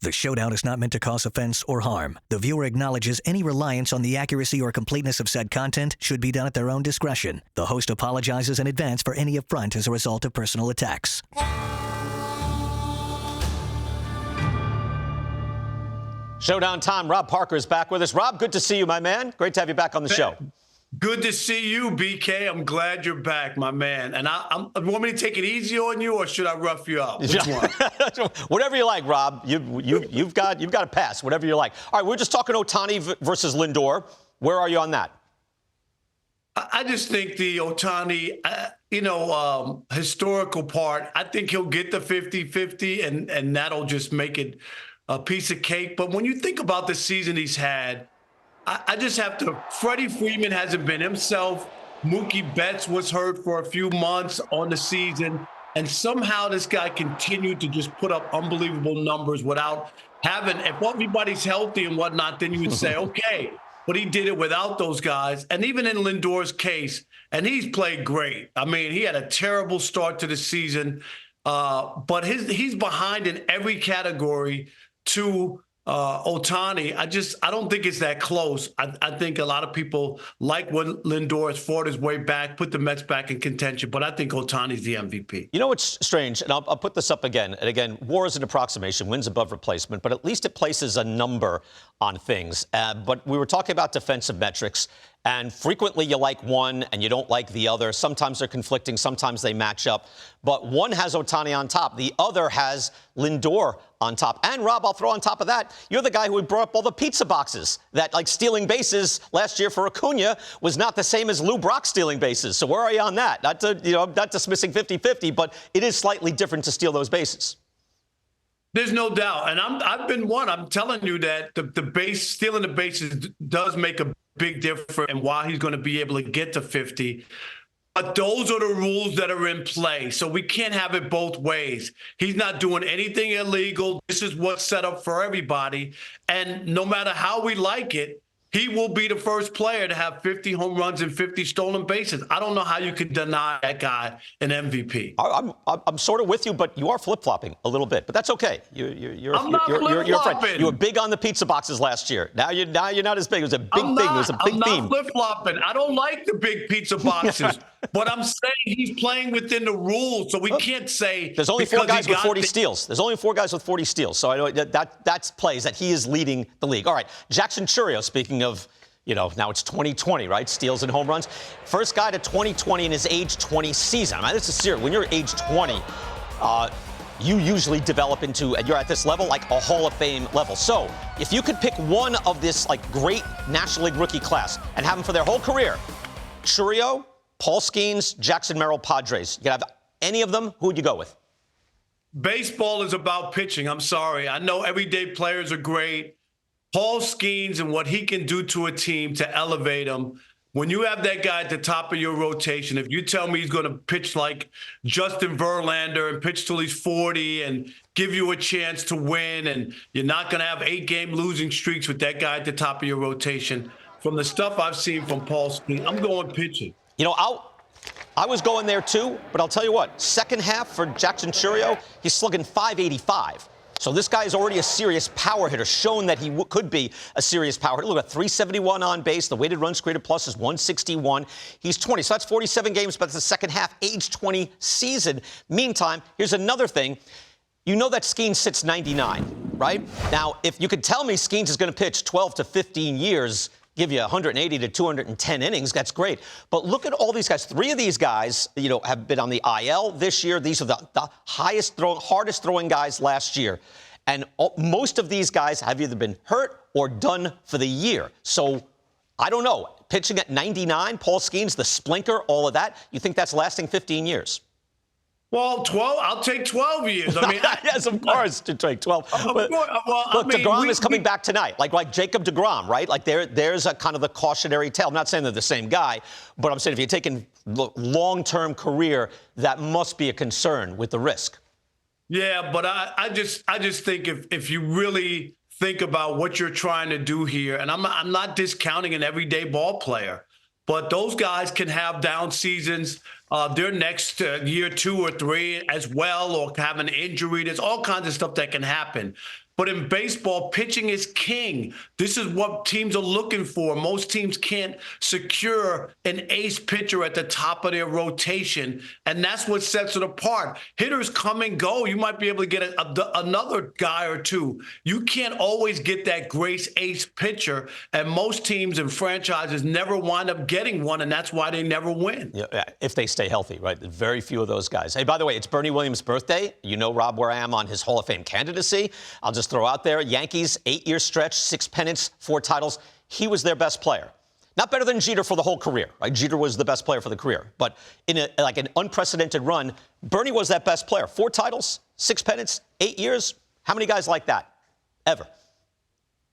The Showdown is not meant to cause offense or harm. The viewer acknowledges any reliance on the accuracy or completeness of said content should be done at their own discretion. The host apologizes in advance for any affront as a result of personal attacks. Showdown time. Rob Parker is back with us. Rob, good to see you, my man. Great to have you back on the show. Good to see you, BK. I'm glad you're back, my man. And want me to take it easy on you, or should I rough you up? Which one? Whatever you like, Rob. You've got a pass. Whatever you like. All right, we're just talking Ohtani versus Lindor. Where are you on that? I just think the Ohtani, historical part, I think he'll get the 50-50, and that'll just make it a piece of cake. But when you think about the season he's had, I just have to. Freddie Freeman hasn't been himself. Mookie Betts was hurt for a few months on the season. And somehow this guy continued to just put up unbelievable numbers without having, if everybody's healthy and whatnot, then you would say, okay. But he did it without those guys. And even in Lindor's case, and he's played great. I mean, he had a terrible start to the season. But he's behind in every category to Ohtani. I don't think it's that close. I think a lot of people like when Lindor has fought his way back, put the Mets back in contention, but I think Ohtani's the MVP. You know what's strange, and I'll put this up again, and again, WAR is an approximation, wins above replacement, but at least it places a number on things. But we were talking about defensive metrics, and frequently you like one and you don't like the other. Sometimes they're conflicting, sometimes they match up. But one has Ohtani on top. The other has Lindor on top. And, Rob, I'll throw on top of that, you're the guy who brought up all the pizza boxes. That, like, stealing bases last year for Acuna was not the same as Lou Brock stealing bases. So where are you on that? Not dismissing 50-50, but it is slightly different to steal those bases. There's no doubt. And I've been one. I'm telling you that stealing the bases does make a big difference and why he's going to be able to get to 50. But those are the rules that are in play. So we can't have it both ways. He's not doing anything illegal. This is what's set up for everybody. And no matter how we like it, he will be the first player to have 50 home runs and 50 stolen bases. I don't know how you can deny that guy an MVP. I'm sort of with you, but you are flip-flopping a little bit. But that's okay. You're a friend. You were big on the pizza boxes last year. Now you're not as big. It was a big thing. It was a big theme. I'm not flip-flopping. I don't like the big pizza boxes. But I'm saying he's playing within the rules, so we can't say there's only 4 guys with 40 steals. There's only 4 guys with 40 steals. So I know that's plays that he is leading the league. All right, Jackson Chourio, speaking of, now it's 2020, right? Steals and home runs. First guy to 2020 in his age 20 season. I mean, this is serious. When you're age 20, you usually develop into, and you're at this level, like a Hall of Fame level. So if you could pick one of this, great National League rookie class and have them for their whole career, Chourio, Paul Skenes, Jackson Merrill, Padres. You could have any of them. Who would you go with? Baseball is about pitching. I'm sorry. I know everyday players are great. Paul Skenes and what he can do to a team to elevate them. When you have that guy at the top of your rotation, if you tell me he's going to pitch like Justin Verlander and pitch till he's 40 and give you a chance to win, and you're not going to have 8-game losing streaks with that guy at the top of your rotation, from the stuff I've seen from Paul Skenes, I'm going pitching. I was going there too, but I'll tell you what, second half for Jackson Chourio, he's slugging .585. So this guy is already a serious power hitter, shown that he could be a serious power hitter. Look at 371 on base. The weighted runs created plus is 161. He's 20, so that's 47 games, but it's the second half, age 20 season. Meantime, here's another thing. You know that Skenes sits 99, right? Now, if you could tell me Skenes is going to pitch 12 to 15 years, give you 180 to 210 innings, that's great. But look at all these guys. 3 of these guys, have been on the IL this year. These are the hardest throwing guys last year. And most of these guys have either been hurt or done for the year. So I don't know. Pitching at 99, Paul Skenes, the splinker, all of that, you think that's lasting 15 years? Well, 12. I'll take 12 years. I mean, yes, of course, to take 12. Look, DeGrom is coming back tonight, like Jacob DeGrom, right? Like there's a kind of the cautionary tale. I'm not saying they're the same guy, but I'm saying if you're taking long-term career, that must be a concern with the risk. Yeah, but I just think if you really think about what you're trying to do here, and I'm not discounting an everyday ball player, but those guys can have down seasons. Their next year 2 or 3 as well, or have an injury. There's all kinds of stuff that can happen. But in baseball, pitching is king. This is what teams are looking for. Most teams can't secure an ace pitcher at the top of their rotation, and that's what sets it apart. Hitters come and go. You might be able to get another guy or two. You can't always get that grace ace pitcher, and most teams and franchises never wind up getting one, and that's why they never win. Yeah, if they stay healthy, right? Very few of those guys. Hey, by the way, it's Bernie Williams' birthday. You know, Rob, where I am on his Hall of Fame candidacy. I'll just throw out there, Yankees, 8-year stretch, 6 pennants, 4 titles. He was their best player. Not better than Jeter for the whole career, right? Jeter was the best player for the career. But in an unprecedented run, Bernie was that best player. 4 titles, 6 pennants, 8 years. How many guys like that ever?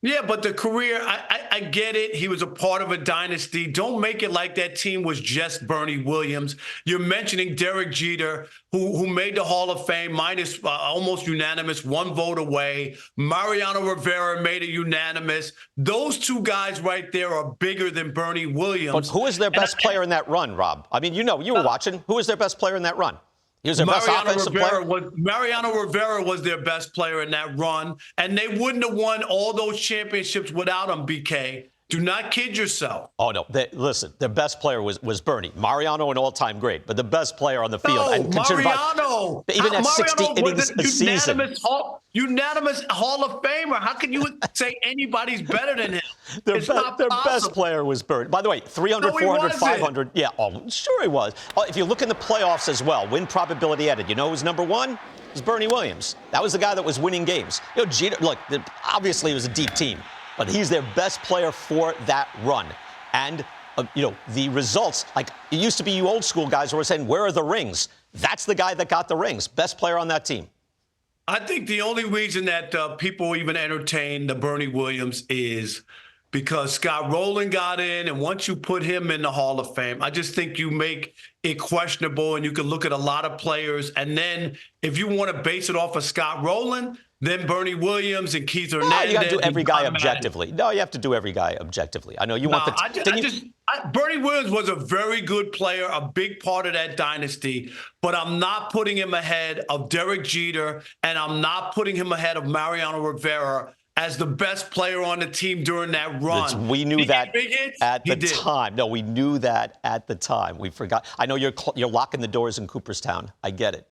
Yeah, but the career, I get it. He was a part of a dynasty. Don't make it like that team was just Bernie Williams. You're mentioning Derek Jeter, who made the Hall of Fame, minus almost unanimous, 1 vote away. Mariano Rivera made it unanimous. Those 2 guys right there are bigger than Bernie Williams. But who is their best player in that run, Rob? I mean, you were watching. Who was their best player in that run? He was their best offensive player. Mariano Rivera was their best player in that run, and they wouldn't have won all those championships without him, BK. Do not kid yourself. Oh, no. Listen, their best player was Bernie. Mariano, an all-time great, but the best player on the field. No, Mariano. Even at 60 innings a season. Unanimous Hall of Famer. How can you say anybody's better than him? Their best player was Bernie. By the way, 300, 400, 500. Yeah, sure he was. If you look in the playoffs as well, win probability added. You know who's number 1? It was Bernie Williams. That was the guy that was winning games. Jeter, look, obviously it was a deep team, but he's their best player for that run. And, the results, like it used to be you old school guys who were saying, where are the rings? That's the guy that got the rings. Best player on that team. I think the only reason that people even entertain the Bernie Williams is because Scott Rowland got in, and once you put him in the Hall of Fame, I just think you make it questionable, and you can look at a lot of players. And then if you want to base it off of Scott Rowland, then Bernie Williams and Keith Hernandez. You got to do every guy objectively. No, you have to do every guy objectively. I know you want Bernie Williams was a very good player, a big part of that dynasty, but I'm not putting him ahead of Derek Jeter, and I'm not putting him ahead of Mariano Rivera as the best player on the team during that run. We knew that at the time. No, we knew that at the time. We forgot. I know you're locking the doors in Cooperstown. I get it.